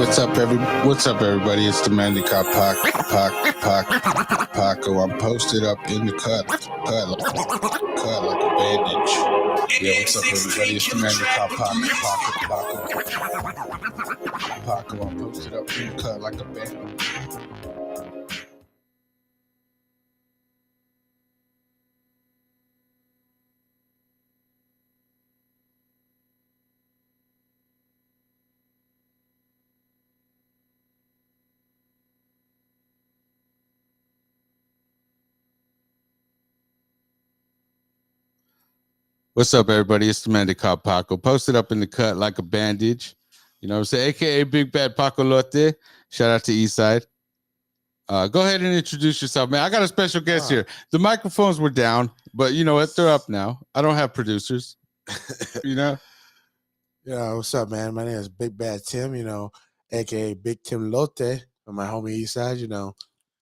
What's up, everybody? It's the Mandy Cop Paco. I'm posted up in the cut like a bandage. Yeah, what's up, everybody? It's the Mandy Cop Paco. I'm posted up in the cut like a bandage. What's up, everybody? It's the Mandy Cop Paco. Posted up in the cut like a bandage. You know what I'm saying? AKA Big Bad Paco Lotte. Shout out to Eastside. Go ahead and introduce yourself, man. I got a special guest here. The microphones were down, but you know what? They're up now. I don't have producers. You know? Yeah, what's up, man? My name is Big Bad Tim, aka Big Timlote from my homie Eastside,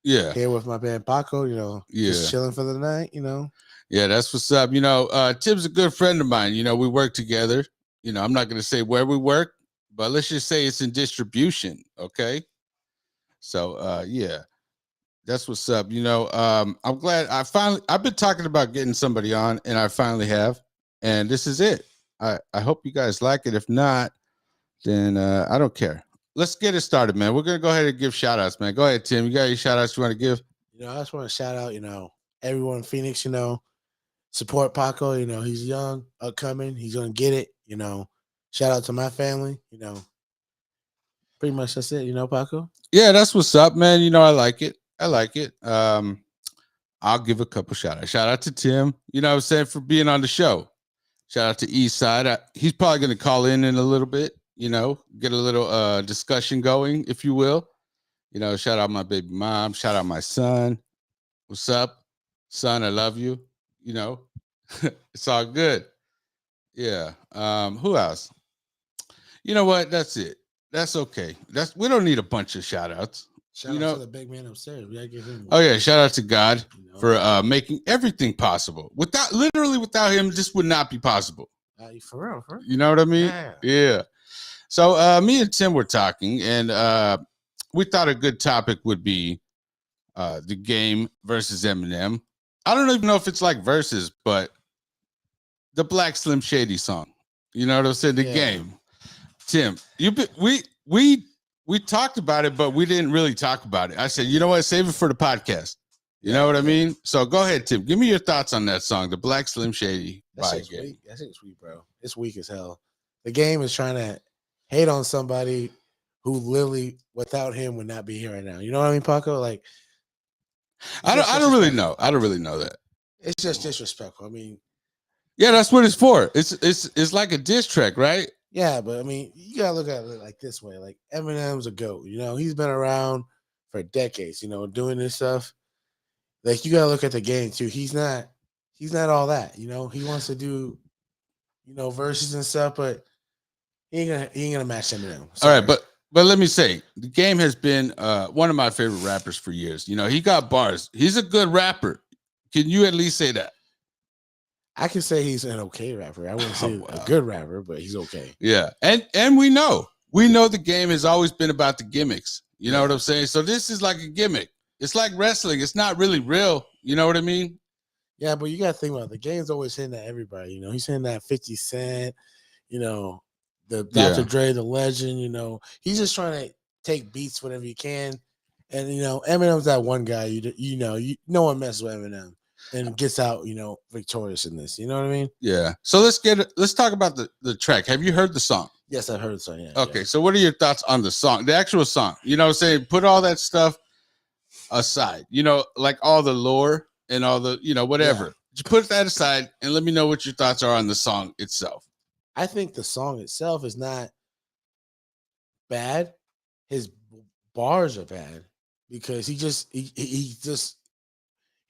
Yeah. Here with my band Paco, just chilling for the night, Yeah, that's what's up. Tim's a good friend of mine. We work together. I'm not going to say where we work, but let's just say it's in distribution. Okay. So, yeah, that's what's up. I'm glad I've been talking about getting somebody on, and I finally have, and this is it. I hope you guys like it. If not, then I don't care. Let's get it started, man. We're going to go ahead and give shout outs, man. Go ahead, Tim. You got any shout outs you want to give? I just want to shout out, everyone in Phoenix, support Paco, he's young, upcoming, he's gonna get it, Shout out to my family, Pretty much that's it, Paco. Yeah, that's what's up, man. I like it. I'll give a couple shout outs. Shout out to Tim, what I'm saying, for being on the show. Shout out to Eastside. He's probably gonna call in a little bit, get a little discussion going, if you will. Shout out my baby mom, shout out my son. What's up, son? I love you. It's all good. Yeah. Who else? You know what? That's it. That's okay. We don't need a bunch of shout outs. Shout out to the big man upstairs. We gotta give him one. Oh yeah, shout out to God for making everything possible. Without him, this would not be possible. For real. You know what I mean? Yeah. So me and Tim were talking, and we thought a good topic would be the game versus Eminem. I don't even know if it's like versus, but the Black Slim Shady song. You know what I'm saying? The game. Tim, we talked about it, but we didn't really talk about it. I said, you know what? Save it for the podcast. You know what I mean? So go ahead, Tim. Give me your thoughts on that song, the Black Slim Shady. That's weak. That shit's weak, bro. It's weak as hell. The game is trying to hate on somebody who literally, without him, would not be here right now. You know what I mean, Paco? Like, I don't really know. I don't really know that. It's just disrespectful. I mean, yeah, that's what it's for. It's like a diss track, right? Yeah, but I mean, you gotta look at it like this way. Like, Eminem's a GOAT. He's been around for decades. Doing this stuff. Like, you gotta look at the game too. He's not all that. He wants to do, verses and stuff, but he ain't gonna match Eminem. Sorry. All right, but let me say, the game has been one of my favorite rappers for years. He got bars. He's a good rapper. Can you at least say that? I can say he's an okay rapper. I wouldn't say a good rapper, but he's okay. Yeah, and we know the game has always been about the gimmicks. You know what I'm saying? So this is like a gimmick. It's like wrestling. It's not really real. You know what I mean? Yeah, but you got to think about it. The game's always hitting at everybody. He's hitting that 50 Cent, the Dr. Dre, the legend, he's just trying to take beats whenever you can. And, Eminem's that one guy, no one messes with Eminem and gets out, victorious in this. You know what I mean? Yeah. So let's talk about the track. Have you heard the song? Yes, I've heard the song. Yeah. Okay. Yeah. So what are your thoughts on the song, the actual song? Saying put all that stuff aside, like all the lore and all the, whatever. Yeah. Just put that aside and let me know what your thoughts are on the song itself. I think the song itself is not bad. His bars are bad because he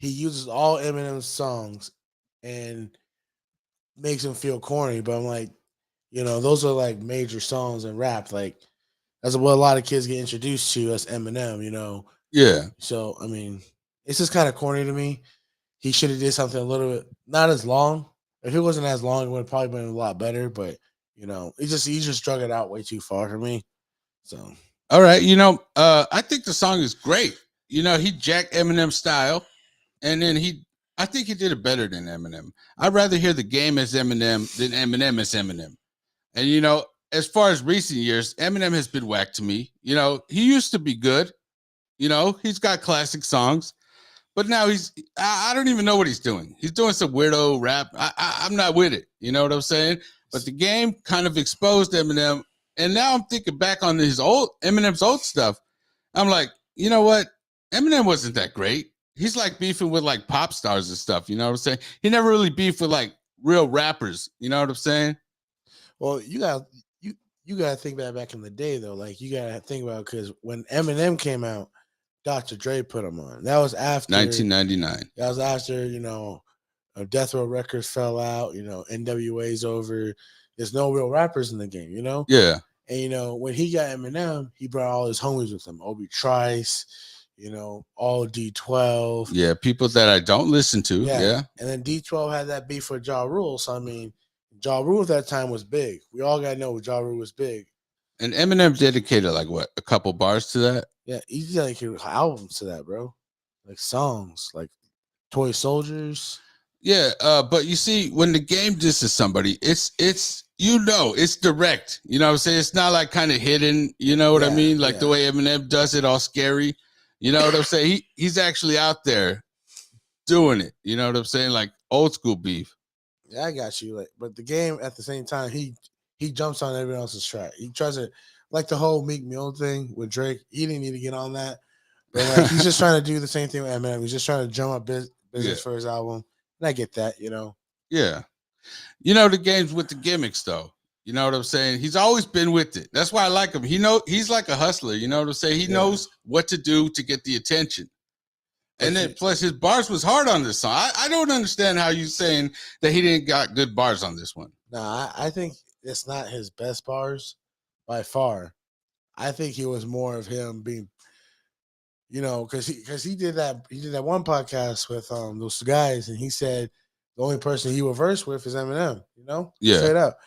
uses all Eminem's songs and makes him feel corny. But I'm like, those are like major songs in rap. Like, that's what a lot of kids get introduced to as Eminem, Yeah. So, I mean, it's just kind of corny to me. He should have did something a little bit, not as long. If it wasn't as long, it would have probably been a lot better. But, he just drug it out way too far for me. So, All right, I think the song is great. He jacked Eminem style, and then I think he did it better than Eminem. I'd rather hear the game as Eminem than Eminem as Eminem. And as far as recent years, Eminem has been whack to me. He used to be good. He's got classic songs, but now I don't even know what he's doing. He's doing some weirdo rap. I'm not with it. You know what I'm saying? But the game kind of exposed Eminem. And now I'm thinking back on Eminem's old stuff. I'm like, you know what? Eminem wasn't that great. He's like beefing with like pop stars and stuff. You know what I'm saying? He never really beefed with like real rappers. You know what I'm saying? Well, you got to think back in the day though. Like you got to think about because when Eminem came out, Dr. Dre put him on. That was after 1999. That was after Death Row Records fell out. NWA's over. There's no real rappers in the game. Yeah. And when he got Eminem, he brought all his homies with him. Obi Trice, all D12. Yeah, people that I don't listen to. Yeah. And then D12 had that beef with Ja Rule. So I mean, Ja Rule at that time was big. We all gotta know Ja Rule was big. And Eminem dedicated like what, a couple bars to that? Yeah, he dedicated albums to that, bro. Like songs, like Toy Soldiers. Yeah, but you see, when the game disses somebody, it's direct. You know what I'm saying? It's not like kind of hidden. You know what I mean? Like the way Eminem does it, all scary. You know what I'm saying? He's actually out there doing it. You know what I'm saying? Like old school beef. Yeah, I got you. But the game at the same time, he jumps on everyone else's track. He tries to like the whole Meek Mill thing with Drake. He didn't need to get on that, but like he's just trying to do the same thing with Eminem. He's just trying to drum up business for his album, and I get that. Yeah. The game's with the gimmicks though. You know what I'm saying? He's always been with it. That's why I like him. He's like a hustler. You know what I'm saying? He knows what to do to get the attention. And then plus his bars was hard on this song. I don't understand how you saying that he didn't got good bars on this one. Nah, I think it's not his best bars by far. I think it was more of him being, because he did that one podcast with those guys, and he said the only person he would verse with is Eminem. Straight up.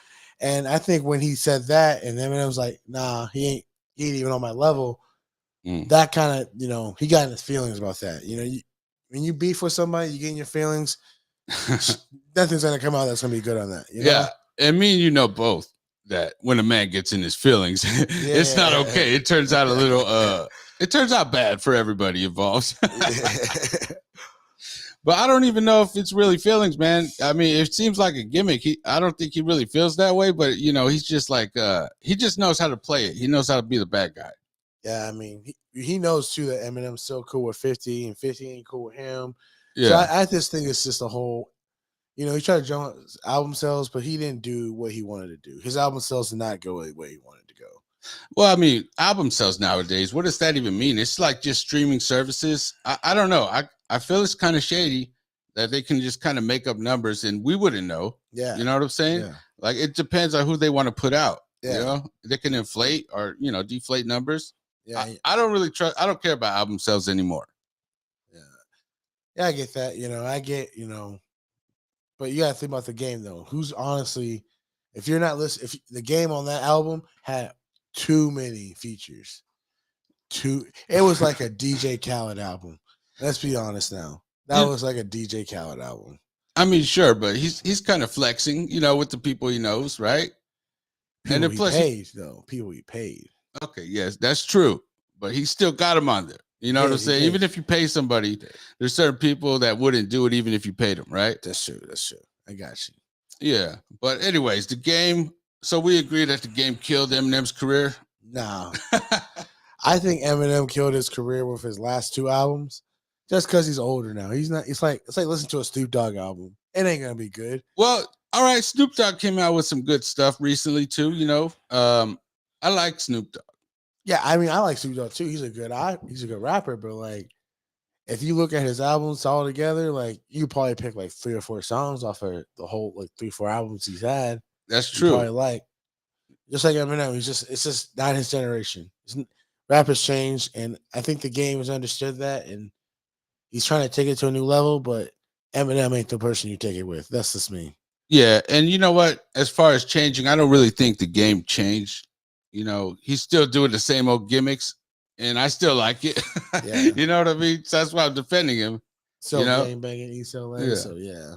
And I think when he said that, and Eminem's like, nah, he ain't even on my level. That kind of, he got in his feelings about that. When you beef with somebody, you get in your feelings. Nothing's gonna come out that's gonna be good on that. Yeah, and me and you know both that when a man gets in his feelings, it's not okay. It turns out it turns out bad for everybody involved. But I don't even know if it's really feelings, man. I mean, it seems like a gimmick. I don't think he really feels that way, but he's just like he just knows how to play it. He knows how to be the bad guy. Yeah, I mean, he knows too that Eminem's still cool with 50 and 50 ain't cool with him. Yeah. So I just think it's just a whole, he tried to jump album sales, but he didn't do what he wanted to do. His album sales did not go the way he wanted to go. Well, I mean, album sales nowadays, what does that even mean? It's like just streaming services. I don't know. I feel it's kind of shady that they can just kind of make up numbers and we wouldn't know. Yeah. You know what I'm saying? Yeah. Like it depends on who they want to put out. Yeah. They can inflate or, deflate numbers. Yeah. I don't really I don't care about album sales anymore. Yeah. Yeah, I get that. I get, but you got to think about the game though. Who's honestly, if you're not listening, if the game on that album had too many features, it was like a DJ Khaled album. Let's be honest now. That was like a DJ Khaled album. I mean, sure, but he's kind of flexing, with the people he knows, right? People and then people he paid. Okay, yes, that's true. But he still got him on there. You know what I'm saying? Even if you pay somebody, there's certain people that wouldn't do it even if you paid them, right? That's true. I got you. Yeah. But anyways, the game. So we agree that the game killed Eminem's career? No. I think Eminem killed his career with his last two albums just because he's older now. He's not. It's like listening to a Snoop Dogg album. It ain't gonna be good. Well, all right. Snoop Dogg came out with some good stuff recently too. I like Snoop Dogg. Yeah, I mean, I like Snoop Dogg too. He's a good rapper, but like, if you look at his albums all together, like you probably pick like 3 or 4 songs off of the whole like 3-4 albums he's had. That's true. Probably like, just like Eminem, it's just not his generation. Rap has changed, and I think the game has understood that, and he's trying to take it to a new level. But Eminem ain't the person you take it with. That's just me. Yeah, and you know what? As far as changing, I don't really think the game changed. you know, he's still doing the same old gimmicks, and I still like it. Yeah. You know what I mean? So that's why I'm defending him. So you know, gang banging East LA. Yeah. So yeah.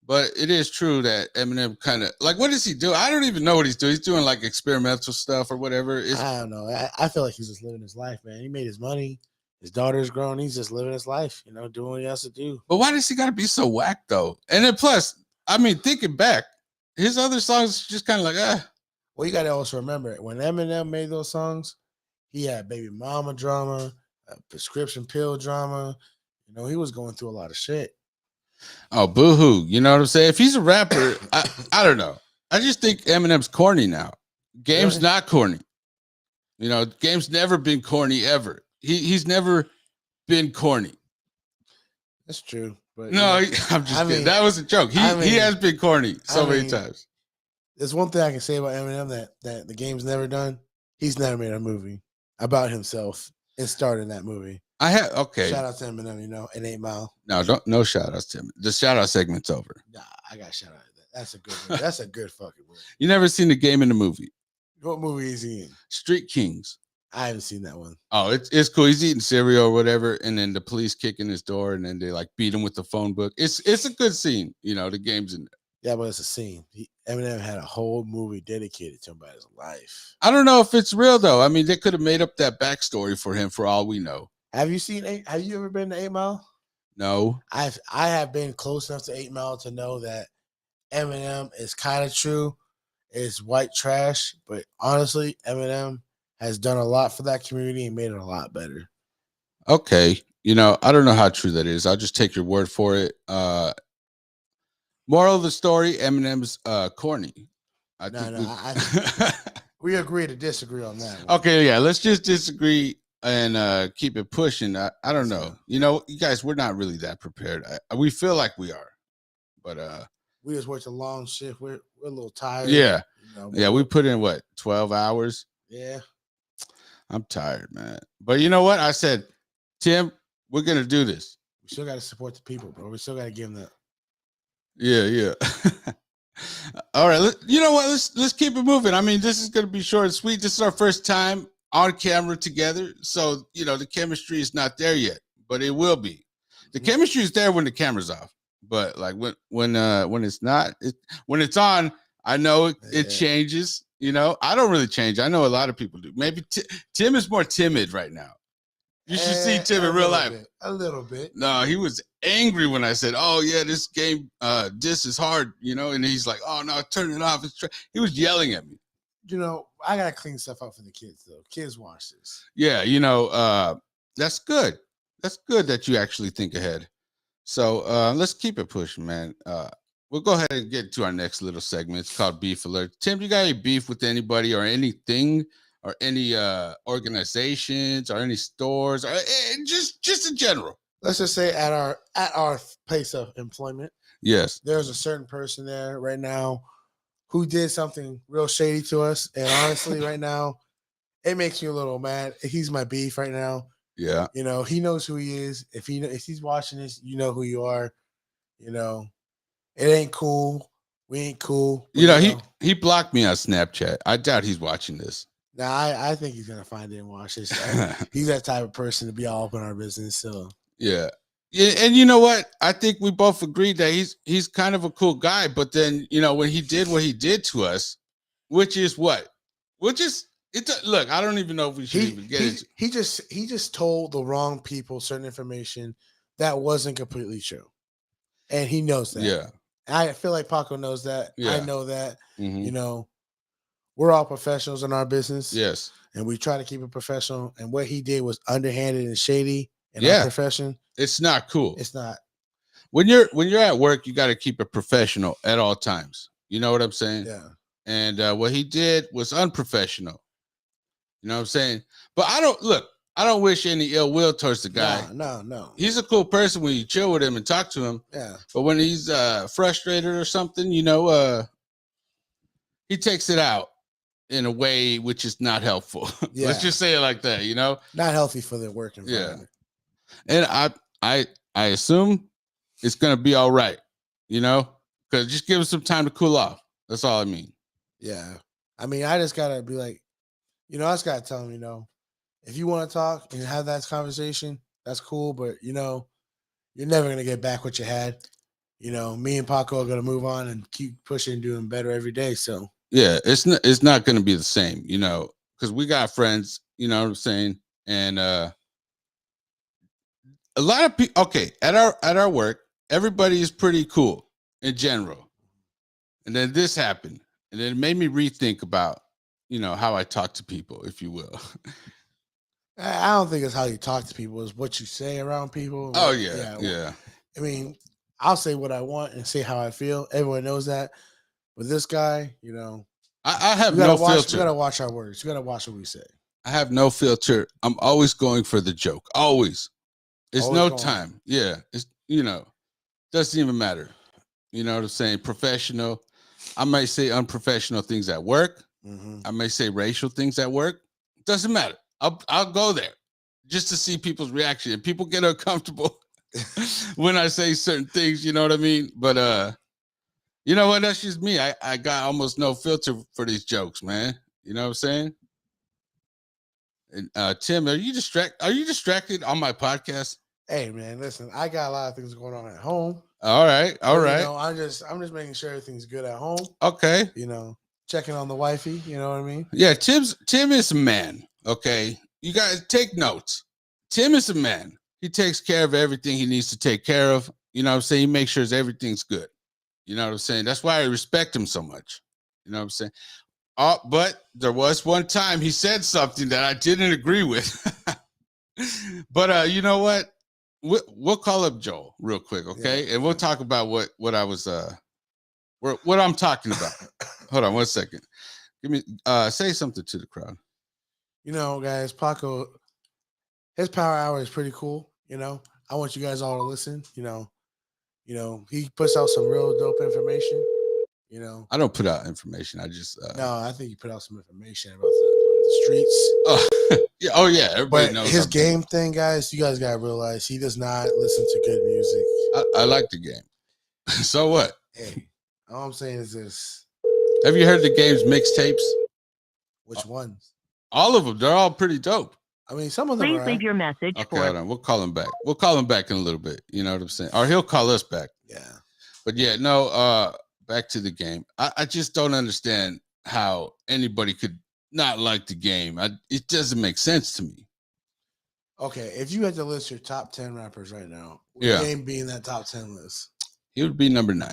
But it is true that Eminem kind of like, what does he do? I don't even know what he's doing. He's doing like experimental stuff or whatever. I don't know. I feel like he's just living his life, man. He made his money. His daughter's grown. He's just living his life, you know, doing what he has to do. But why does he got to be so whack though? And then plus, I mean, thinking back, his other songs just kind of like, Well, you got to also remember when Eminem made those songs, he had baby mama drama, prescription pill drama. You know, he was going through a lot of shit. Oh, boo-hoo. You know what I'm saying? If he's a rapper, I don't know. I just think Eminem's corny now. Game's Really? not corny. You know, Game's never been corny ever. He's never been corny. That's true. But no, I'm just kidding. That was a joke. He has been corny so many times. There's one thing I can say about Eminem that the Game's never done. He's never made a movie about himself and starred in that movie. Shout out to Eminem, you know, and 8 Mile. No shout outs to him. The shout out segment's over. Nah, I got shout out to that. That's a good movie. That's a good fucking movie. You never seen the Game in the movie? What movie is he in? Street Kings. I haven't seen that one. Oh, it's cool. He's eating cereal or whatever, and then the police kick in his door, and then they like beat him with the phone book. It's a good scene, you know. The Game's in there. Yeah, but it's a scene. Eminem had a whole movie dedicated to him about his life. I don't know if it's real though. I mean, they could have made up that backstory for him for all we know. Have you ever been to 8 Mile? No. I have been close enough to 8 Mile to know that Eminem is kind of true. It's white trash, but honestly, Eminem has done a lot for that community and made it a lot better. Okay. You know, I don't know how true that is. I'll just take your word for it. Moral of the story, Eminem's corny. We agree to disagree on that one. Okay, yeah, let's just disagree and keep it pushing. I don't know. You know, you guys, we're not really that prepared. We feel like we are, but we just worked a long shift. We're a little tired. Yeah. You know, yeah, we put in what, 12 hours? Yeah. I'm tired, man. But you know what? I said, Tim, we're gonna do this. We still gotta support the people, bro. We still gotta give them that. Yeah. All right. You know what? Let's keep it moving. I mean, this is gonna be short and sweet. This is our first time on camera together. So, you know, the chemistry is not there yet, but it will be. The chemistry is there when the camera's off. But like when it's not, when it's on, I know it changes. You know, I don't really change. I know a lot of people do. Maybe Tim is more timid right now. You should see Tim in real life. A little bit. No, he was angry when I said, "Oh yeah, this game, this is hard," you know. And he's like, "Oh no, turn it off." He was yelling at me. You know, I gotta clean stuff up for the kids though. Kids watch this. Yeah, you know, that's good. That's good that you actually think ahead. So let's keep it pushing, man. We'll go ahead and get to our next little segment. It's called Beef Alert. Tim, you got any beef with anybody or anything or any organizations or any stores or just in general? Let's just say at our place of employment. Yes. There's a certain person there right now who did something real shady to us. And honestly, right now, it makes me a little mad. He's my beef right now. Yeah. You know, he knows who he is. If he's watching this, you know who you are. You know, it ain't cool. We ain't cool. You know, he blocked me on Snapchat. I doubt he's watching this. Nah, I think he's gonna find it and watch this. He's that type of person to be all up in our business. So yeah. And you know what? I think we both agreed that he's kind of a cool guy. But then, you know, when he did what he did to us, look, I don't even know if we should even get into. He just told the wrong people certain information that wasn't completely true, and he knows that. Yeah, I feel like Paco knows that. Yeah. I know that. Mm-hmm. You know, we're all professionals in our business. Yes, and we try to keep it professional. And what he did was underhanded and shady in our profession. It's not cool. It's not. When you're at work, you got to keep it professional at all times. You know what I'm saying? Yeah. And what he did was unprofessional. You know what I'm saying? But I don't wish any ill will towards the guy. No. He's a cool person when you chill with him and talk to him. Yeah. But when he's frustrated or something, you know, he takes it out in a way which is not helpful. Yeah. Let's just say it like that, you know? Not healthy for the work environment. Yeah. And I assume it's gonna be all right, you know? Because just give him some time to cool off. That's all I mean. Yeah. I mean, I just gotta be like, I just gotta tell him, if you want to talk and have that conversation, that's cool. But you're never gonna get back what you had. Me and Paco are gonna move on and keep pushing, and doing better every day. So Yeah, it's not going to be the same, because we got friends, you know what I'm saying, and a lot of people. Okay, at our work, everybody is pretty cool in general, and then this happened, and then it made me rethink about how I talk to people, if you will. I don't think it's how you talk to people; it's what you say around people. Oh yeah, Yeah. yeah. I mean, I'll say what I want and say how I feel. Everyone knows that. But this guy, I have we gotta no watch. We filter. gotta watch our words. We gotta watch what we say. I have no filter. I'm always going for the joke. Always. It's Always no going. time. Yeah. It's doesn't even matter. You know what I'm saying? Professional. I might say unprofessional things at work. Mm-hmm. I may say racial things at work. Doesn't matter. I'll go there just to see people's reaction. If people get uncomfortable when I say certain things, you know what I mean? But you know what? That's just me. I got almost no filter for these jokes, man. You know what I'm saying? And Tim, are you distracted on my podcast? Hey man, listen, I got a lot of things going on at home. All right, all But, right. I'm just making sure everything's good at home. Okay. Checking on the wifey. You know what I mean? Yeah, Tim is a man. Okay. You guys take notes. Tim is a man. He takes care of everything he needs to take care of. You know what I'm saying? He makes sure everything's good. You know what I'm saying? That's why I respect him so much. You know what I'm saying? But there was one time he said something that I didn't agree with. But you know what? We'll call up Joel real quick, okay? Yeah. And we'll talk about what I was what I'm talking about. Hold on one second. Give me say something to the crowd. Guys, Paco, his power hour is pretty cool. I want you guys all to listen. He puts out some real dope information. I don't put out information. I just No, I think he put out some information about the streets. yeah, oh yeah, everybody But knows his game thing, guys, you guys gotta realize he does not listen to good music. I like the game. So what? Hey, all I'm saying is this. Have you heard the game's mixtapes? Which ones? All of them. They're all pretty dope. I mean, some of them. Please leave your message. Okay, hold on. We'll call him back. We'll call him back in a little bit. You know what I'm saying? Or he'll call us back. Yeah. But yeah, no. Back to the game. I just don't understand how anybody could not like the game. It doesn't make sense to me. Okay, if you had to list your top 10 rappers right now, Game being that top 10 list, he would be number 9.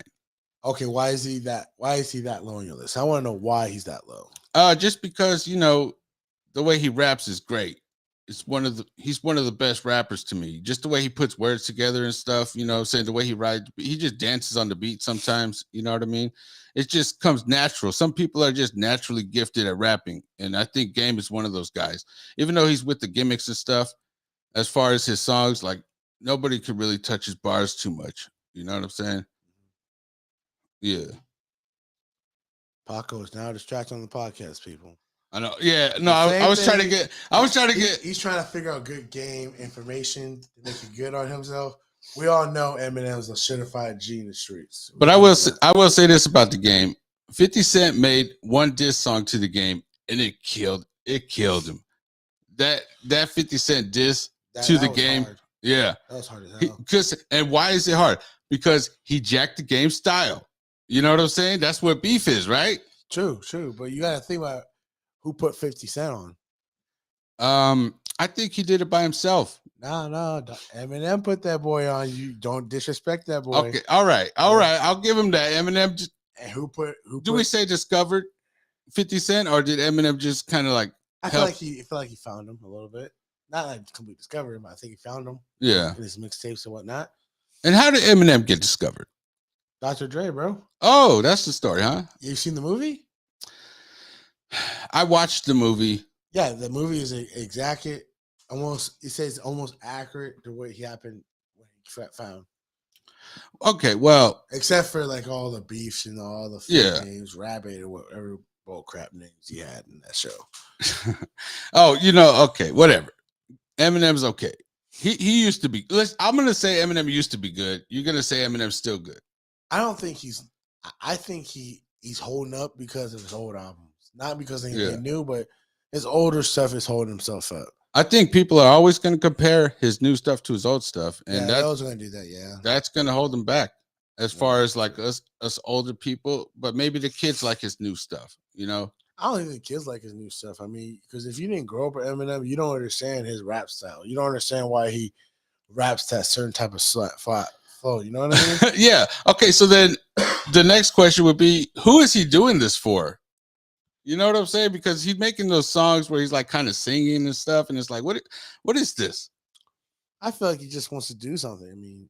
Okay, why is he that low on your list? I want to know why he's that low. Just because the way he raps is great. He's one of the best rappers to me. Just the way he puts words together and stuff, saying the way he rides, he just dances on the beat sometimes, you know what I mean? It just comes natural. Some people are just naturally gifted at rapping, and I think Game is one of those guys. Even though he's with the gimmicks and stuff, as far as his songs, like nobody could really touch his bars too much. You know what I'm saying? Yeah. Paco is now distracted on the podcast, people. I know. Yeah. No, I was trying to get. He's trying to figure out good game information to make it good on himself. We all know Eminem's a certified G in the streets. But I will say this about the game: 50 Cent made one diss song to the game, and it killed him. That 50 Cent diss to the game, hard. Yeah, that was hard as hell. And why is it hard? Because he jacked the game style. You know what I'm saying? That's what beef is, right? True. But you got to think about who put 50 Cent on. I think he did it by himself. No. Eminem put that boy on. You don't disrespect that boy. Okay. All right. I'll give him that. Eminem just. And who put? Do we say discovered 50 Cent, or did Eminem just kind of like? I feel like he found him a little bit. Not like complete discovery him, but I think he found him. Yeah. In his mixtapes and whatnot. And how did Eminem get discovered? Dr. Dre, bro. Oh, that's the story, huh? You seen the movie? I watched the movie. Yeah, the movie is exact. Almost, it says almost accurate to what happened when he found. Okay, well, except for like all the beefs and all the fake names, Rabbit or whatever bull crap names he had in that show. Oh, okay, whatever. Eminem's okay. He used to be. I'm gonna say Eminem used to be good. You're gonna say Eminem's still good. I don't think I think he's holding up because of his old albums, not because of anything new, but His older stuff is holding himself up. I think people are always going to compare his new stuff to his old stuff, and they always going to do that. Yeah, that's going to hold him back as far as like us older people. But maybe the kids like his new stuff. You know, I don't even think kids like his new stuff. I mean, because if you didn't grow up with Eminem, you don't understand his rap style. You don't understand why he raps that certain type of flow. You know what I mean? Yeah. Okay. So then the next question would be, who is he doing this for? You know what I'm saying? Because he's making those songs where he's like kind of singing and stuff, and it's like, what is this? I feel like he just wants to do something. I mean,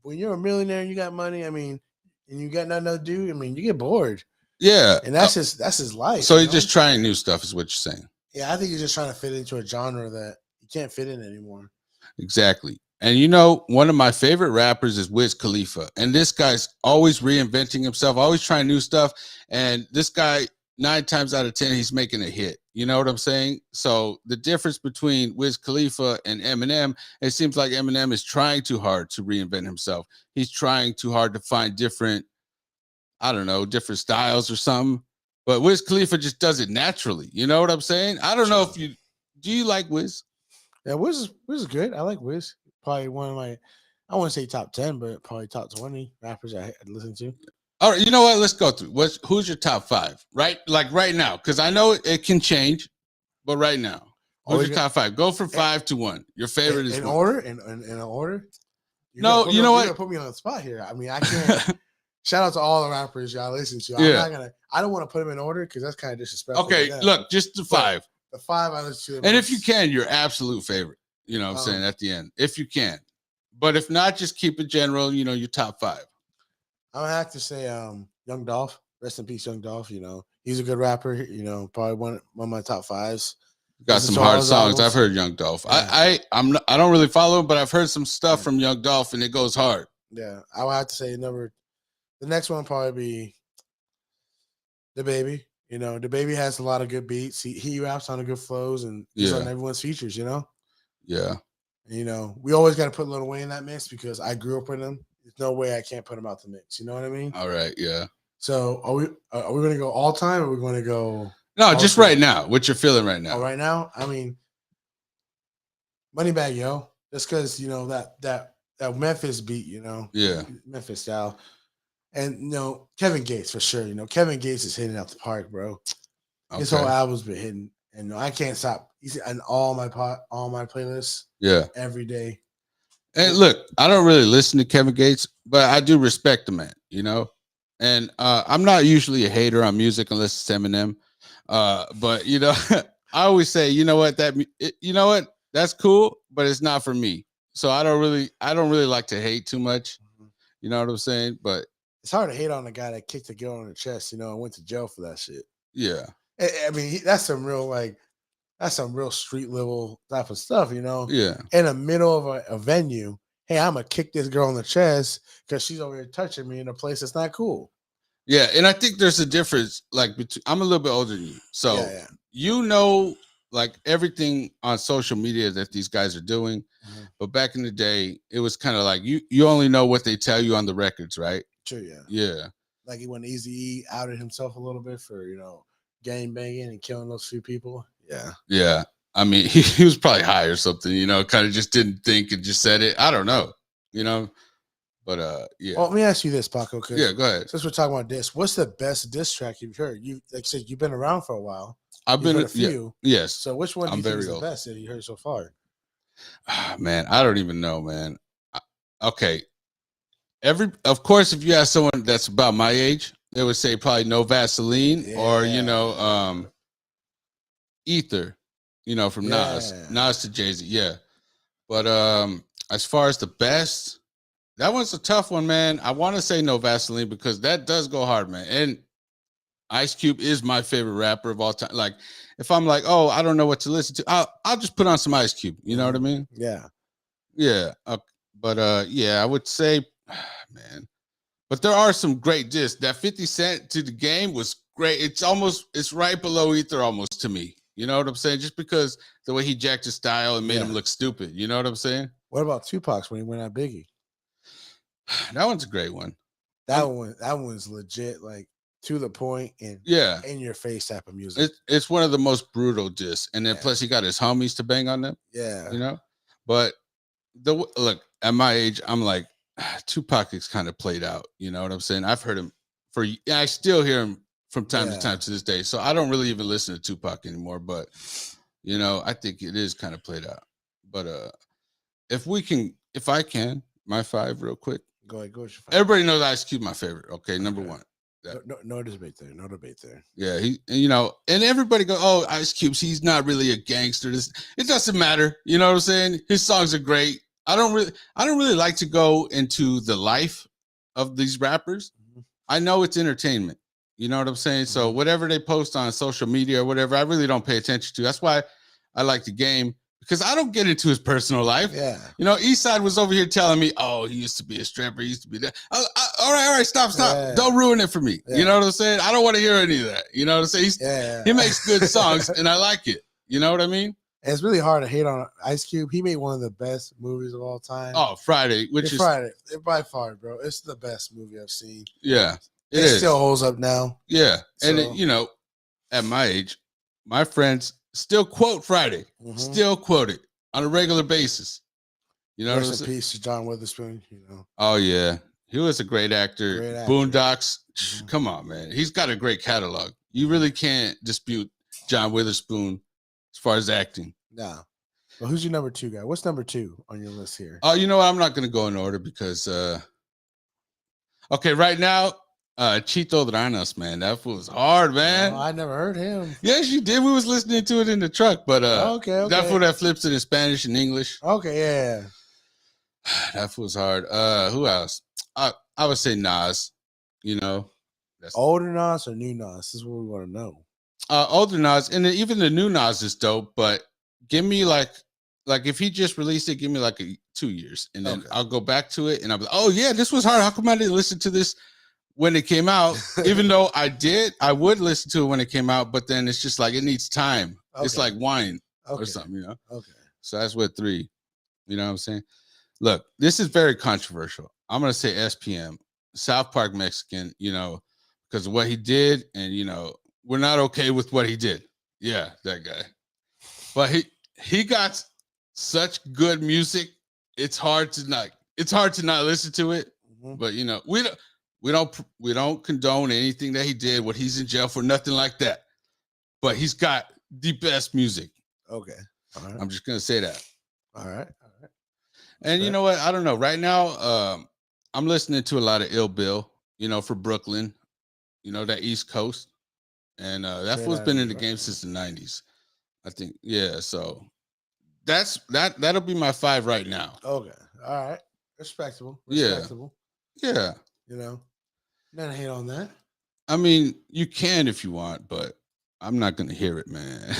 when you're a millionaire and you got money, I mean, and you got nothing to do, I mean, you get bored. Yeah, and that's his life. So he's just trying new stuff, is what you're saying. Yeah, I think he's just trying to fit into a genre that you can't fit in anymore. Exactly. And you know, one of my favorite rappers is Wiz Khalifa, and this guy's always reinventing himself, always trying new stuff. And this guy, 9 times out of 10, he's making a hit. You know what I'm saying? So the difference between Wiz Khalifa and Eminem, it seems like Eminem is trying too hard to reinvent himself. He's trying too hard to find different, I don't know, different styles or something. But Wiz Khalifa just does it naturally. You know what I'm saying? I don't know if do you like Wiz? Yeah, Wiz is good. I like Wiz. Probably one of my, I wouldn't say top 10, but probably top 20 rappers I listen to. All right, you know what? Let's go through. Who's your top 5? Right, like right now, because I know it can change, but right now, who's your top 5? Go from 5 to 1. Your favorite is in one. order. In order. No, you know what? You're gonna put me on the spot here. I mean, I can't. Shout out to all the rappers y'all listen to. Yeah. I don't want to put them in order because that's kind of disrespectful. Okay, look, just the 5. The 5 I listen to. And if you can, your absolute favorite. You know what I'm saying, at the end, if you can. But if not, just keep it general. You know, your top 5. I'm gonna have to say, Young Dolph. Rest in peace, Young Dolph. You know, he's a good rapper. You know, probably one of my top 5s. Got some hard songs. I've heard Young Dolph. Yeah. I don't really follow him, but I've heard some stuff from Young Dolph, and it goes hard. Yeah, I would have to say the next one probably be The Baby. You know, The Baby has a lot of good beats. He raps on the good flows, and he's on everyone's features. You know. Yeah. You know, we always got to put Lil Wayne in that mix because I grew up with him. There's no way I can't put him out the mix. You know what I mean? All right, yeah. So are we going to go all time, or are we going to go? No, just right now. What you're feeling right now? Oh, right now, I mean, Moneybagg Yo. Just because you know that Memphis beat, you know, Memphis style, and you know Kevin Gates for sure. You know, Kevin Gates is hitting out the park, bro. Okay. His whole album's been hitting, and I can't stop. He's in all my playlists. Yeah, every day. And look, I don't really listen to Kevin Gates, but I do respect the man, you know. And I'm not usually a hater on music unless it's Eminem. But you know, I always say, you know what, that's cool, but it's not for me. So I don't really like to hate too much. You know what I'm saying? But it's hard to hate on the guy that kicked a girl in the chest, you know, and went to jail for that shit. Yeah. I mean, that's some real street level type of stuff, you know? Yeah. In the middle of a venue, hey, I'm going to kick this girl in the chest because she's over here touching me in a place that's not cool. Yeah. And I think there's a difference, like, I'm a little bit older than you. So, you know, like everything on social media that these guys are doing. Mm-hmm. But back in the day, it was kind of like you only know what they tell you on the records, right? Sure, yeah. Yeah. Like when Eazy-E outed himself a little bit for, you know, gang banging and killing those few people. Yeah. Yeah. I mean, he was probably high or something, you know, kind of just didn't think and just said it. I don't know, you know, but yeah. Well, let me ask you this, Paco. Yeah, go ahead. Since we're talking about this, what's the best diss track you've heard? You like I said, you've been around for a while. I've been a few. Yeah, yes. So which one do you think is the best that you heard so far? Man, I don't even know, man. Okay. Of course, if you ask someone that's about my age, they would say probably No Vaseline or, you know, Ether, you know, from Nas to Jay-Z. Yeah. But as far as the best, that one's a tough one, man. I want to say No Vaseline because that does go hard, man. And Ice Cube is my favorite rapper of all time. Like, if I'm like, oh, I don't know what to listen to, I'll just put on some Ice Cube. You know what I mean? Yeah. Yeah. But yeah, I would say, man. But there are some great diss. That 50 Cent to the Game was great. It's right below Ether almost to me. You know what I'm saying? Just because the way he jacked his style and made him look stupid. You know what I'm saying? What about Tupac's when he went at Biggie? That one's a great one. That one's legit. Like, to the point and Yeah, in your face type of music. it's one of the most brutal discs, and then Yeah. plus he got his homies to bang on them. Yeah. You know, but look at my age, I'm like Tupac is kind of played out. You know what I'm saying? I've heard him I still hear him from time to time to this day. So I don't really even listen to Tupac anymore. But you know, I think it is kind of played out. But if I can, my 5 real quick. Go ahead. Everybody knows Ice Cube my favorite. Okay, number 1. No debate there. No debate there. Yeah, and everybody go, oh, Ice Cube's, he's not really a gangster. It doesn't matter. You know what I'm saying? His songs are great. I don't really like to go into the life of these rappers. Mm-hmm. I know it's entertainment. You know what I'm saying? Mm-hmm. So whatever they post on social media or whatever, I really don't pay attention to. That's why I like the game, because I don't get into his personal life. Yeah. You know, Eastside was over here telling me, oh, he used to be a stripper. He used to be that. All right, stop. Yeah. Don't ruin it for me. Yeah. You know what I'm saying? I don't want to hear any of that. You know what I'm saying? He makes good songs, and I like it. You know what I mean? It's really hard to hate on Ice Cube. He made one of the best movies of all time. Oh, Friday, Friday. By far, bro. It's the best movie I've seen. Yeah. It still holds up now. Yeah. So. And, at my age, my friends still quote Friday. Mm-hmm. Still quote it on a regular basis. You know, rest in peace to John Witherspoon. You know. Oh yeah, he was a great actor. Boondocks. Mm-hmm. Come on, man. He's got a great catalog. You really can't dispute John Witherspoon as far as acting. No. Well, who's your number 2 guy? What's number 2 on your list here? Oh, you know what? I'm not going to go in order because. Okay, right now. Chito Dranas, man, that was hard, man. I never heard him. Yes, you did. We was listening to it in the truck, but okay. That fool that flips it in Spanish and English. Okay, yeah. That was hard. Who else? I would say Nas. You know, older Nas or new Nas? This is what we want to know. Older Nas, and even the new Nas is dope. But give me like if he just released it, give me like 2 years, and then I'll go back to it, and I'll be like, oh yeah, this was hard. How come I didn't listen to this when it came out? Even though I would listen to it when it came out, but then it's just like it needs time. It's like wine or something, you know. Okay. So that's what 3. You know what I'm saying? Look, this is very controversial. I'm gonna say SPM, South Park Mexican, you know, because of what he did, and you know, we're not okay with what he did. Yeah, that guy. But he got such good music. It's hard to not listen to it. Mm-hmm. But you know, we don't condone anything that he did, what he's in jail for, nothing like that. But he's got the best music. Okay. All right. I'm just gonna say that. All right. And you know what? I don't know. Right now, I'm listening to a lot of Ill Bill, you know, for Brooklyn, you know, that East Coast. And that fool's been in the game since the 90s. I think, yeah. So that'll be my 5 right now. Okay. All right. Respectable. Yeah. You know, not hate on that. I mean, you can if you want, but I'm not gonna hear it, man.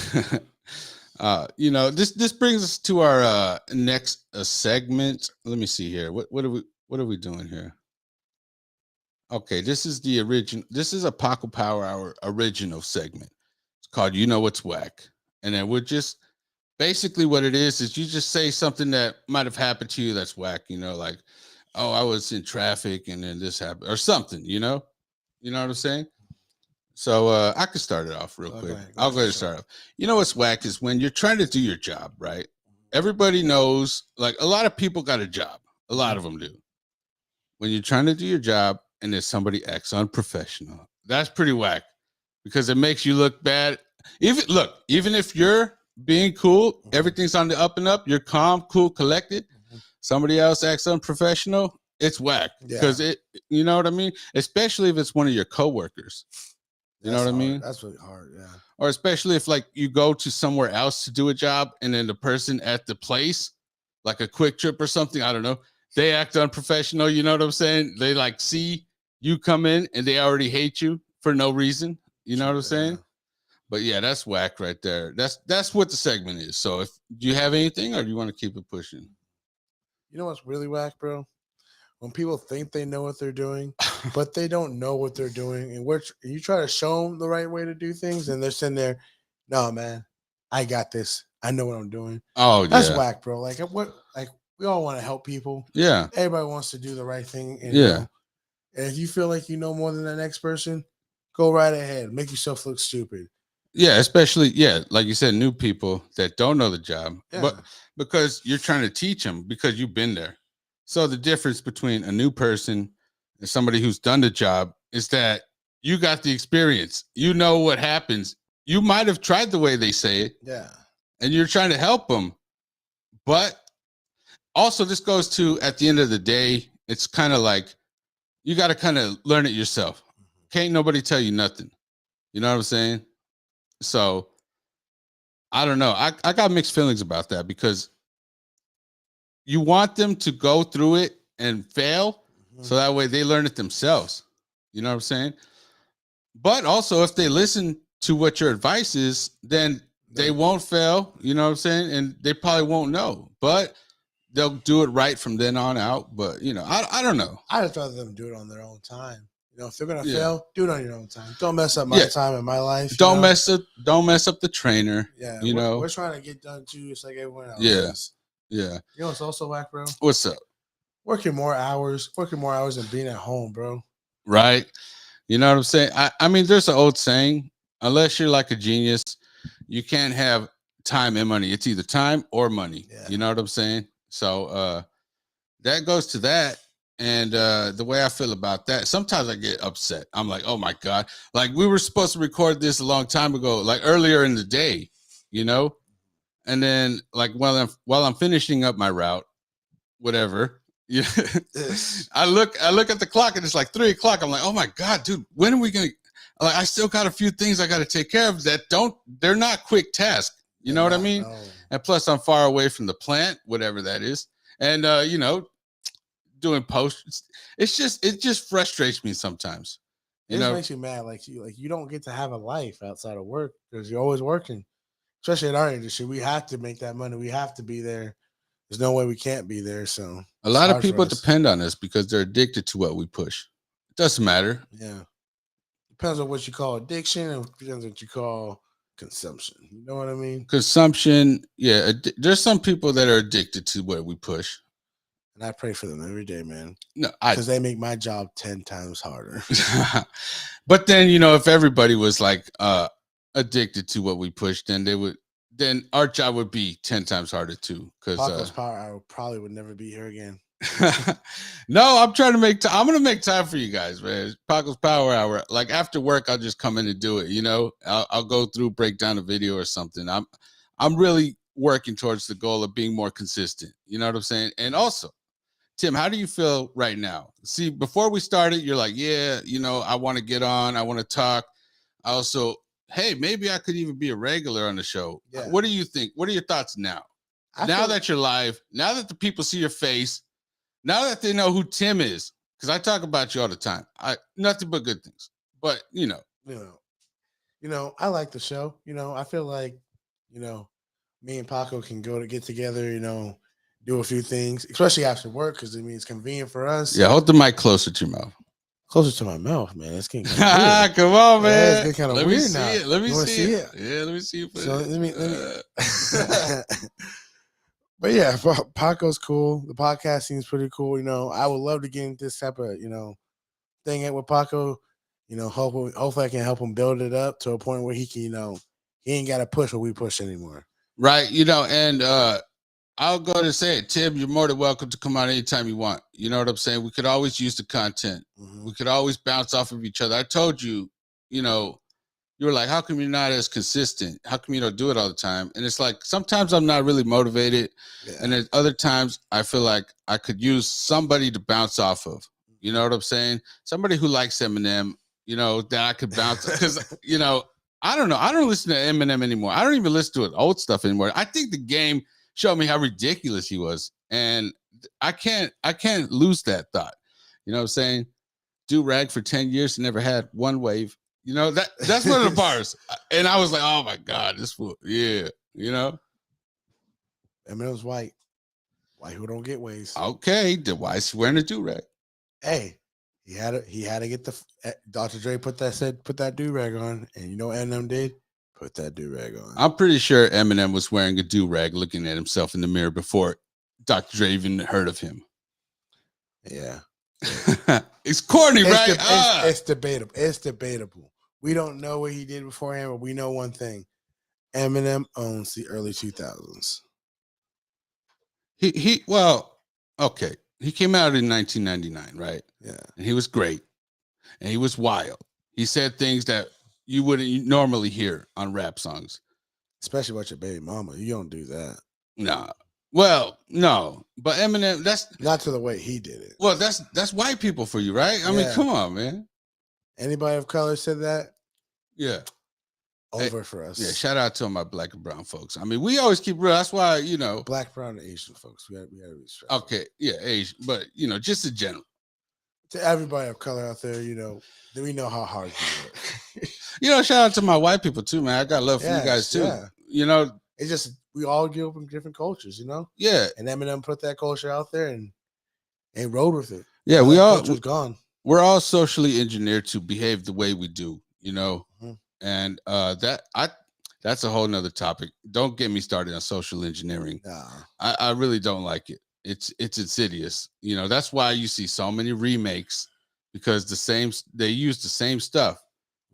You know, this brings us to our next segment. Let me see here. What are we doing here? Okay, this is the original. This is a Paco Power Hour original segment. It's called "You Know What's Whack," and then we're just basically what it is you just say something that might have happened to you that's whack. You know, like, oh, I was in traffic and then this happened or something. You know what I'm saying? So I could start it off real quick. I'll go ahead and start off. You know what's whack is when you're trying to do your job, right? Everybody knows, like a lot of people got a job. A lot of them do. When you're trying to do your job and then somebody acts unprofessional, that's pretty whack because it makes you look bad. Even if you're being cool, everything's on the up and up, you're calm, cool, collected. Somebody else acts unprofessional, it's whack because you know what I mean? Especially if it's one of your coworkers. You know what I mean? That's really hard, yeah. Or especially if like you go to somewhere else to do a job and then the person at the place, like a Quick Trip or something, I don't know, they act unprofessional. You know what I'm saying? They like see you come in and they already hate you for no reason. You know what I'm saying? But yeah, that's whack right there. That's what the segment is. So if do you have anything or do you want to keep it pushing? You know what's really whack, bro? When people think they know what they're doing, but they don't know what they're doing, and you try to show them the right way to do things, and they're sitting there, no, man, I got this. I know what I'm doing. Oh, that's whack, bro. Like we all want to help people. Yeah. Everybody wants to do the right thing. And, yeah. And if you feel like you know more than the next person, Go right ahead. Make yourself look stupid. Yeah, especially like you said, new people that don't know the job, Yeah. but because you're trying to teach them because you've been there. So the difference between a new person and somebody who's done the job is that you got the experience. You know what happens. You might have tried the way they say it. Yeah. And you're trying to help them. But also, this goes to at the end of the day, it's kind of like you got to kind of learn it yourself. Can't nobody tell you nothing. You know what I'm saying? So I don't know. I got mixed feelings about that because you want them to go through it and fail so that way they learn it themselves. You know what I'm saying? But also, if they listen to what your advice is, then they won't fail. You know what I'm saying? And they probably won't know, but they'll do it right from then on out. But, I don't know. I just rather them do it on their own time. If they're gonna fail, do it on your own time. Don't mess up my time and my life. Don't mess up the trainer. Yeah, we're trying to get done too, just like everyone else. Yeah. You know what's also whack, bro? What's up? Working more hours and being at home, bro. Right. You know what I'm saying? I mean, there's an old saying, unless you're like a genius, you can't have time and money. It's either time or money. Yeah. You know what I'm saying? So that goes to that. And the way I feel about that, sometimes I get upset. I'm like, oh my God. Like we were supposed to record this a long time ago, like earlier in the day, And then like while I'm finishing up my route, whatever. Yeah. I look at the clock and it's like 3:00. I'm like, oh my God, dude, when are we gonna I still got a few things I gotta take care of they're not quick tasks. You know what I mean? No. And plus I'm far away from the plant, whatever that is. And doing posts. It just frustrates me sometimes. It just makes you mad. Like you don't get to have a life outside of work because you're always working. Especially in our industry, we have to make that money. We have to be there. There's no way we can't be there. So a lot of people depend on us because they're addicted to what we push. It doesn't matter. Yeah. Depends on what you call addiction and depends on what you call consumption. You know what I mean? Consumption. Yeah. There's some people that are addicted to what we push. And I pray for them every day, man. No, because they make my job 10 times harder. But then, if everybody was like addicted to what we push, then our job would be 10 times harder too. Because Paco's Power Hour probably would never be here again. No, I'm trying to I'm gonna make time for you guys, man. Paco's Power Hour. Like after work, I'll just come in and do it. I'll go through, break down a video or something. I'm really working towards the goal of being more consistent. You know what I'm saying? And also, Tim, how do you feel right now? See, before we started, you're like, yeah, I want to get on. I want to talk. I also, hey, maybe I could even be a regular on the show. Yeah. What do you think? What are your thoughts now? Now that you're live, now that the people see your face, now that they know who Tim is, because I talk about you all the time. Nothing but good things. But, I like the show. I feel like, me and Paco can get together, do a few things, especially after work, because it's convenient for us. Yeah, hold the mic closer to your mouth. Closer to my mouth, man. It's getting kind of weird. Come on, man. Yeah, it's getting kind of weird now. Let me see it. Yeah, let me see it. So let me. But yeah, Paco's cool. The podcast seems pretty cool. I would love to get into this type of thing with Paco. Hopefully I can help him build it up to a point where he can he ain't got to push what we push anymore. Right. And I'll go to say it, Tim, you're more than welcome to come on anytime you want. You know what I'm saying? We could always use the content. Mm-hmm. We could always bounce off of each other. I told you, you were like, how come you're not as consistent? How come you don't do it all the time? And it's like, sometimes I'm not really motivated. Yeah. And then other times I feel like I could use somebody to bounce off of. You know what I'm saying? Somebody who likes Eminem, that I could bounce. Because, I don't know. I don't listen to Eminem anymore. I don't even listen to old stuff anymore. I think the game showed me how ridiculous he was. And I can't lose that thought. You know what I'm saying? Do rag for 10 years and never had one wave. That's one of the bars. And I was like, oh my God, this fool. Yeah. Eminem's white. White who don't get waves. Okay. Then why is he wearing a do-rag? Hey, he had to get Dr. Dre put that do-rag on. And Eminem did? Put that do-rag on. I'm pretty sure Eminem was wearing a do-rag looking at himself in the mirror before Dr. Dre even heard of him. Yeah. It's corny, right? It's debatable. We don't know what he did beforehand, but we know one thing: Eminem owns the early 2000s. Well, okay. He came out in 1999, right? Yeah, And he was great, and he was wild. He said things that you wouldn't normally hear on rap songs. especially about your baby mama. You don't do that. Nah. Well, no, but Eminem, Not to the way he did it. well, that's white people for you, right? I mean, Yeah. come on, man. Anybody of color said that, Yeah. over for us. Yeah, shout out to all my black and brown folks. I mean, we always keep real. That's why, Black, brown, and Asian folks. We gotta be respectful. okay, yeah, Asian, but just in general. To everybody of color out there, we know how hard you work. Shout out to my white people too, man. I got love for you guys too. Yeah. It's just we all grew up in different cultures, Yeah. And Eminem put that culture out there and rode with it. Yeah, was gone. We're all socially engineered to behave the way we do, Mm-hmm. and that's a whole nother topic. Don't get me started on social engineering. Nah. I really don't like it. It's insidious. That's why you see so many remakes, because they use the same stuff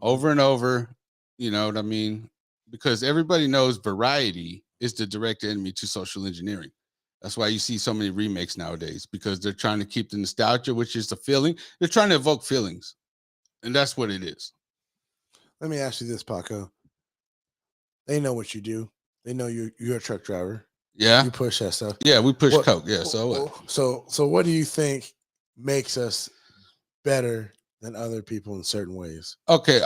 over and over. You know what I mean? Because everybody knows variety is the direct enemy to social engineering. That's why you see so many remakes nowadays, because they're trying to keep the nostalgia, which is the feeling. They're trying to evoke feelings, and that's what it is. Let me ask you this, Paco. They know what you do. They know you're a truck driver. Yeah, you push that stuff. Yeah, we push coke. Yeah, so what? So what do you think makes us better than other people in certain ways? Okay,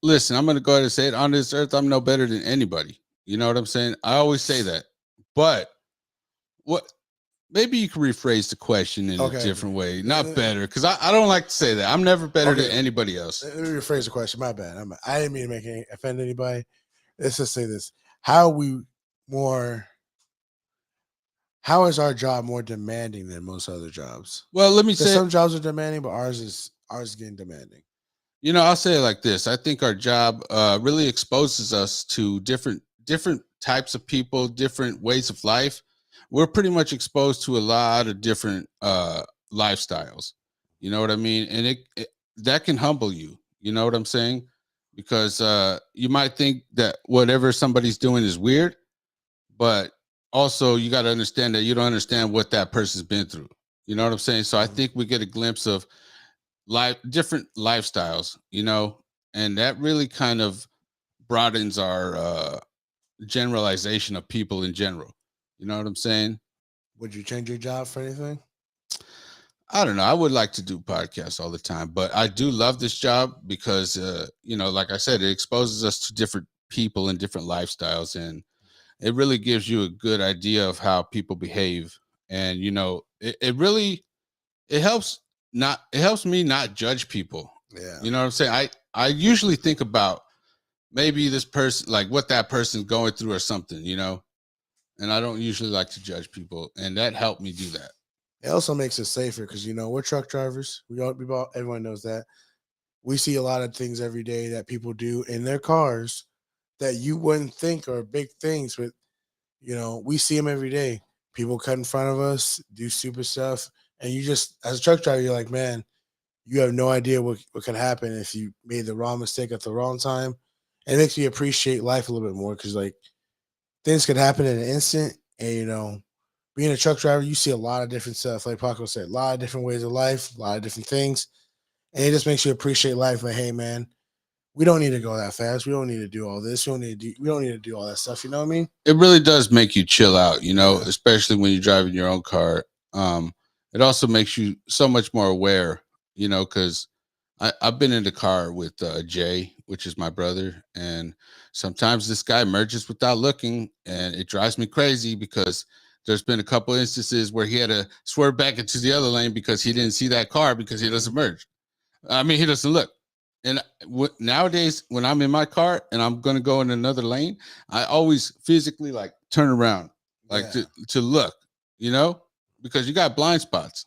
listen, I'm gonna go ahead and say it. On this earth, I'm no better than anybody. You know what I'm saying? I always say that, but what? Maybe you can rephrase the question in a different way. Not better, because I don't like to say that. I'm never better than anybody else. Let me rephrase the question. My bad. I didn't mean to offend anybody. Let's just say this: How is our job more demanding than most other jobs? Well, let me say some jobs are demanding, but ours is getting demanding. I'll say it like this. I think our job really exposes us to different types of people, different ways of life. We're pretty much exposed to a lot of different lifestyles. You know what I mean? And it that can humble you. You know what I'm saying? Because you might think that whatever somebody's doing is weird, but also you got to understand that you don't understand what that person's been through. You know what I'm saying? So I think we get a glimpse of different lifestyles, and that really kind of broadens our generalization of people in general. You know what I'm saying? Would you change your job for anything? I don't know. I would like to do podcasts all the time, but I do love this job because, like I said, it exposes us to different people and different lifestyles, and it really gives you a good idea of how people behave. And, it helps me not judge people. Yeah. You know what I'm saying? I usually think about maybe this person, like what that person's going through or something, and I don't usually like to judge people, and that helped me do that. It also makes us safer because we're truck drivers. Everyone knows that. We see a lot of things every day that people do in their cars that you wouldn't think are big things, but we see them every day. People cut in front of us, do stupid stuff, and you just, as a truck driver, you're like, man, you have no idea what could happen if you made the wrong mistake at the wrong time. And it makes you appreciate life a little bit more because things could happen in an instant. And being a truck driver, you see a lot of different stuff. Like Paco said, a lot of different ways of life, a lot of different things. And it just makes you appreciate life. Like, hey, man, we don't need to go that fast. We don't need to do all this. We don't need to do all that stuff. You know what I mean? It really does make you chill out, especially when you're driving your own car. It also makes you so much more aware, because I've been in the car with Jay, which is my brother, and sometimes this guy merges without looking, and it drives me crazy because there's been a couple instances where he had to swerve back into the other lane because he didn't see that car because he doesn't merge. I mean, he doesn't look. And nowadays, when I'm in my car and I'm going to go in another lane, I always physically turn around, to look, because you got blind spots.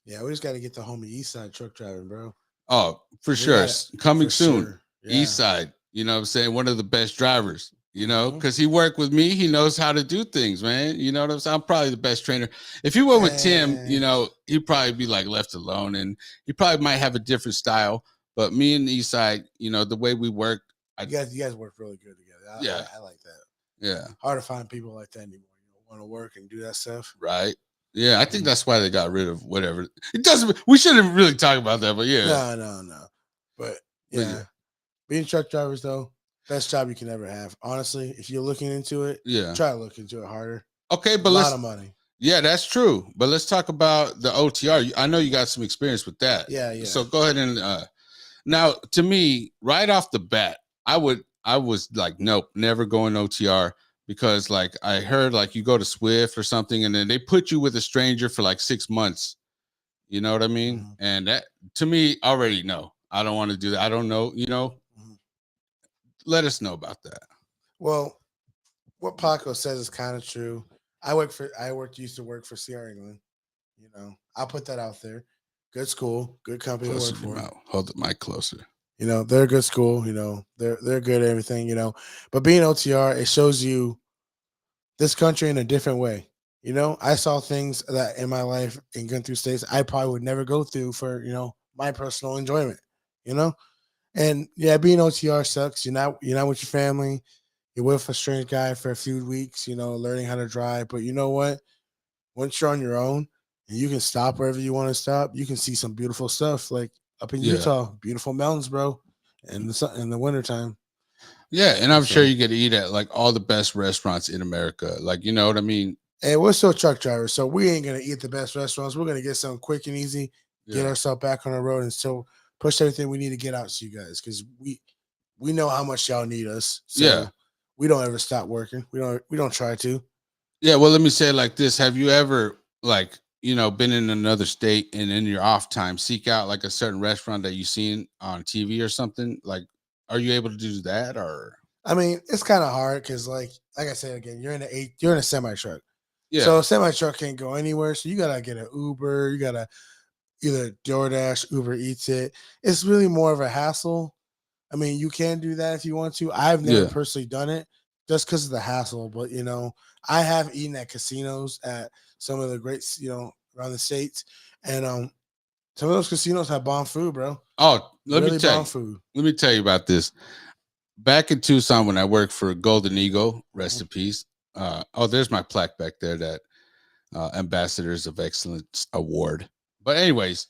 Yeah, we just got to get the homie East Side truck driving, bro. Oh, for sure. Coming soon. Sure. Yeah. East Side, you know what I'm saying? One of the best drivers, because he worked with me. He knows how to do things, man. You know what I'm saying? I'm probably the best trainer. If he went with Tim, he'd probably be left alone, and he probably might have a different style. But me and the East Side, the way we work, You guys work really good together. Yeah. I like that. Yeah. Hard to find people like that anymore. Want to work and do that stuff. Right. Yeah, I think that's why they got rid of whatever. It doesn't. We shouldn't really talk about that, but yeah. No. But yeah, being truck drivers though, best job you can ever have. Honestly, if you're looking into it, try to look into it harder. Okay, but a lot of money. Yeah, that's true. But let's talk about the OTR. I know you got some experience with that. Yeah. So go ahead and now, to me, right off the bat, I was like, nope, never going OTR. Because like I heard like you go to Swift or something and then they put you with a stranger for like 6 months. You know what I mean? Mm-hmm. And that to me already no. I don't want to do that. I don't know, Mm-hmm. Let us know about that. Well, what Paco says is kind of true. Used to work for CR England. I'll put that out there. Good school, good company to work for. Hold the mic closer. They're a good school. They're good at everything. But being OTR, it shows you this country in a different way. I saw things that in my life and going through states I probably would never go through for my personal enjoyment. And yeah, being OTR sucks. You're not with your family. You're with a strange guy for a few weeks. Learning how to drive. But you know what? Once you're on your own and you can stop wherever you want to stop, you can see some beautiful stuff. Like up in Utah, beautiful mountains, bro. And in the wintertime. Yeah, and I'm sure you get to eat at like all the best restaurants in America. Like, you know what I mean? Hey, we're still truck drivers, so we ain't gonna eat the best restaurants. We're gonna get something quick and easy, get ourselves back on the road, and still push everything we need to get out to you guys because we know how much y'all need us. So we don't ever stop working. We don't try to. Yeah, well, let me say it like this: have you ever been in another state and in your off time seek out like a certain restaurant that you've seen on TV or something? Like, are you able to do that? Or I mean, it's kind of hard because like I said again, you're in a semi truck. Yeah. So a semi truck can't go anywhere. So you gotta get an Uber. You gotta either DoorDash, Uber Eats it. It's really more of a hassle. I mean, you can do that if you want to. I've never personally done it just because of the hassle. But I have eaten at casinos at some of the greats, around the states, and some of those casinos have bomb food, bro. Oh, let me tell you about this. Back in Tucson, when I worked for Golden Eagle, rest in peace. There's my plaque back there, that Ambassadors of Excellence Award. But anyways,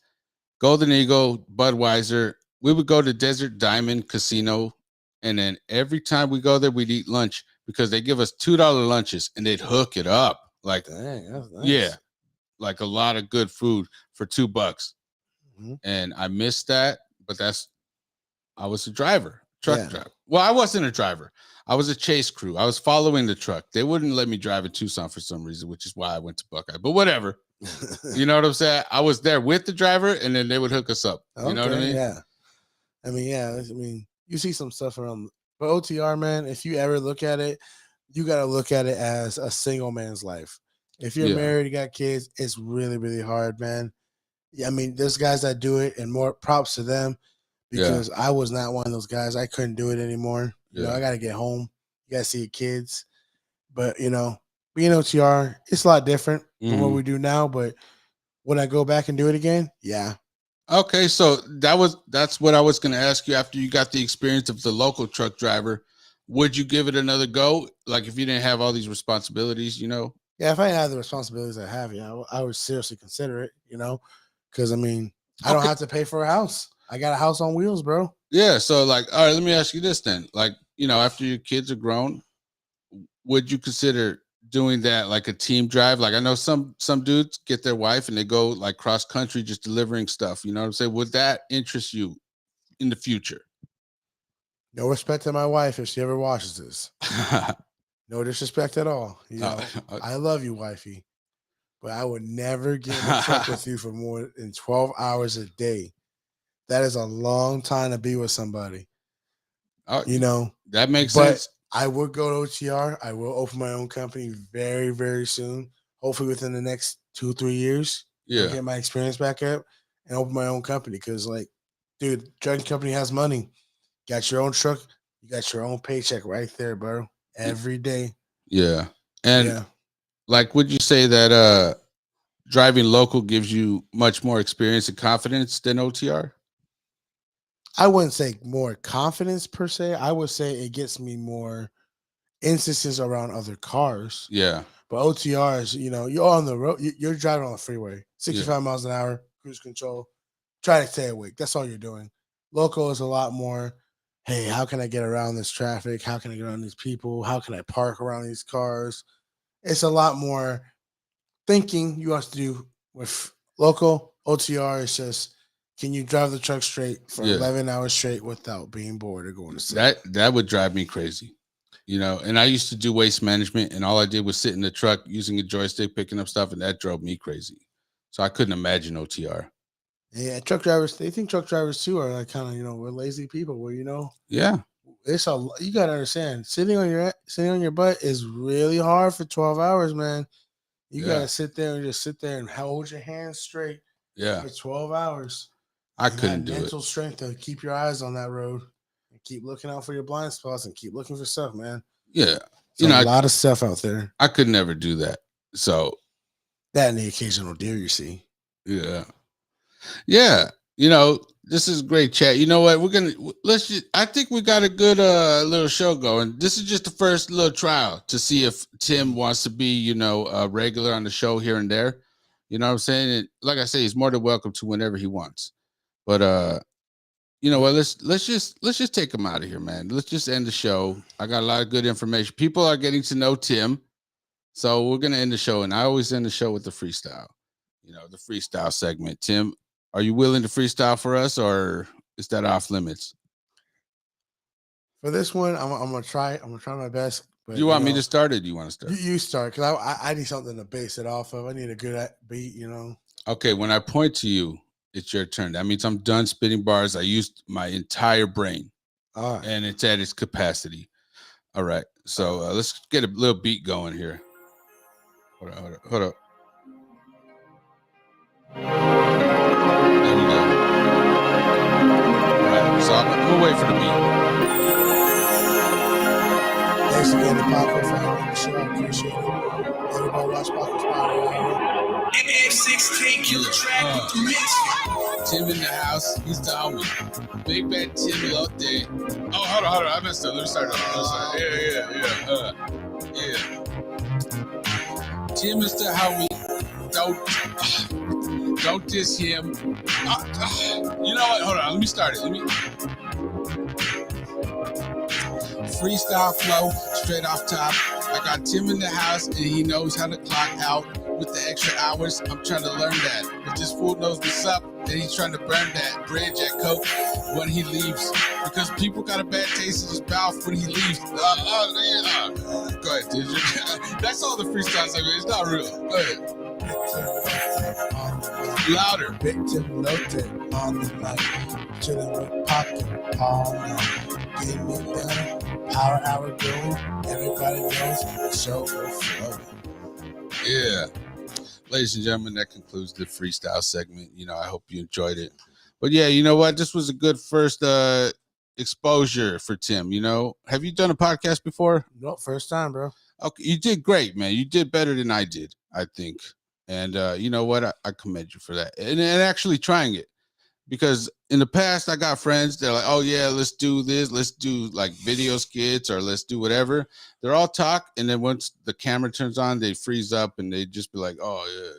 Golden Eagle, Budweiser, we would go to Desert Diamond Casino, and then every time we go there, we'd eat lunch because they give us $2 lunches and they'd hook it up. Like, dang, that's nice. Yeah, like a lot of good food for $2. Mm-hmm. And I missed that, but I was a driver, truck driver. Well, I wasn't a driver. I was a chase crew. I was following the truck. They wouldn't let me drive in Tucson for some reason, which is why I went to Buckeye. But whatever. You know what I'm saying? I was there with the driver, and then they would hook us up. You know what I mean? Yeah. I mean, you see some stuff around. But OTR, man, if you ever look at it, you got to look at it as a single man's life. If you're married, you got kids, it's really, really hard, man. I mean, there's guys that do it, and more props to them because I was not one of those guys. I couldn't do it anymore. I got to get home. You got to see your kids. But, being OTR, it's a lot different from what we do now. But would I go back and do it again? Yeah. Okay, so that's what I was going to ask you after you got the experience of the local truck driver. Would you give it another go? Like if you didn't have all these responsibilities, Yeah, if I didn't have the responsibilities I have, I would seriously consider it, because I mean, I don't have to pay for a house. I got a house on wheels, bro. Yeah, so like, all right, let me ask you this then. Like, after your kids are grown, would you consider doing that like a team drive? Like I know some dudes get their wife and they go like cross country just delivering stuff. You know what I'm saying? Would that interest you in the future? No respect to my wife if she ever watches this. No disrespect at all. I love you, wifey, but I would never get in a truck with you for more than 12 hours a day. That is a long time to be with somebody. That makes sense. I would go to OTR. I will open my own company very, very soon. Hopefully within the next 2-3 years. I'll get my experience back up and open my own company. Because, like, dude, trucking company has money. Got your own truck. You got your own paycheck right there, bro. Every day. Yeah. And like, would you say that driving local gives you much more experience and confidence than OTR? I wouldn't say more confidence per se. I would say it gets me more instances around other cars. Yeah. But OTRs, you're on the road, you're driving on the freeway, 65 Yeah. miles an hour, cruise control. Try to stay awake. That's all you're doing. Local is a lot more. Hey, how can I get around this traffic? How can I get around these people? How can I park around these cars? It's a lot more thinking you have to do with local. OTR is just, can you drive the truck straight for 11 hours straight without being bored or going to sleep? That would drive me crazy. And I used to do waste management, and all I did was sit in the truck using a joystick, picking up stuff, and that drove me crazy. So I couldn't imagine OTR. Yeah, truck drivers, they think truck drivers too are like kind of, we're lazy people where, Yeah. You got to understand, sitting on your butt is really hard for 12 hours, man. You got to sit there and hold your hands straight for 12 hours. I couldn't do it. Mental strength to keep your eyes on that road and keep looking out for your blind spots and keep looking for stuff, man. Yeah. A lot of stuff out there. I could never do that. So that and the occasional deer you see. Yeah. Yeah. This is great chat. You know what? I think we got a good little show going. This is just the first little trial to see if Tim wants to be, a regular on the show here and there. You know what I'm saying? And like I say, he's more than welcome to whenever he wants. But you know what? Let's just take him out of here, man. Let's just end the show. I got a lot of good information. People are getting to know Tim. So we're gonna end the show. And I always end the show with the freestyle. The freestyle segment. Tim, are you willing to freestyle for us, or is that off limits? For this one, I'm gonna try. I'm gonna try my best. But do you want me to start, or do you want to start? You start, because I need something to base it off of. I need a good beat. Okay, when I point to you, it's your turn. That means I'm done spitting bars. I used my entire brain, and it's at its capacity. All right, so let's get a little beat going here. Hold up. There we go. All right, so I'm gonna wait for the beat. Thanks again to Paco for having the show. I appreciate it. Everybody watch Paco's Power. MF16 kill the track with the mix. Tim in the house. He's the homie. Big bad Timlote. Oh, hold on. I messed up. Let me start. Yeah. Tim is the homie. Don't diss him. You know what? Hold on. Let me start it. Freestyle flow, straight off top. I got Tim in the house, and he knows how to clock out with the extra hours. I'm trying to learn that. But this fool knows what's up, and he's trying to burn that bridge at Coke when he leaves. Because people got a bad taste in his mouth when he leaves. Go ahead, dude. That's all the freestyle segment. It's not real. Go ahead. Louder. Big Timlote on the night. Chilling with Paco all night. Getting it done. Power hour going. Everybody knows the show will flow. Yeah. Ladies and gentlemen, that concludes the freestyle segment. I hope you enjoyed it. But yeah, you know what? This was a good first exposure for Tim. Have you done a podcast before? No, first time, bro. Okay, you did great, man. You did better than I did, I think. And you know what? I commend you for that. And actually trying it. Because in the past, I got friends. They're like, oh, yeah, let's do this. Let's do like video skits, or let's do whatever. They're all talk. And then once the camera turns on, they freeze up and they just be like, oh, yeah.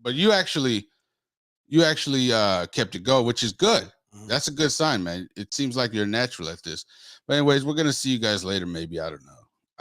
But you actually kept it going, which is good. That's a good sign, man. It seems like you're natural at this. But anyways, we're going to see you guys later. Maybe. I don't know.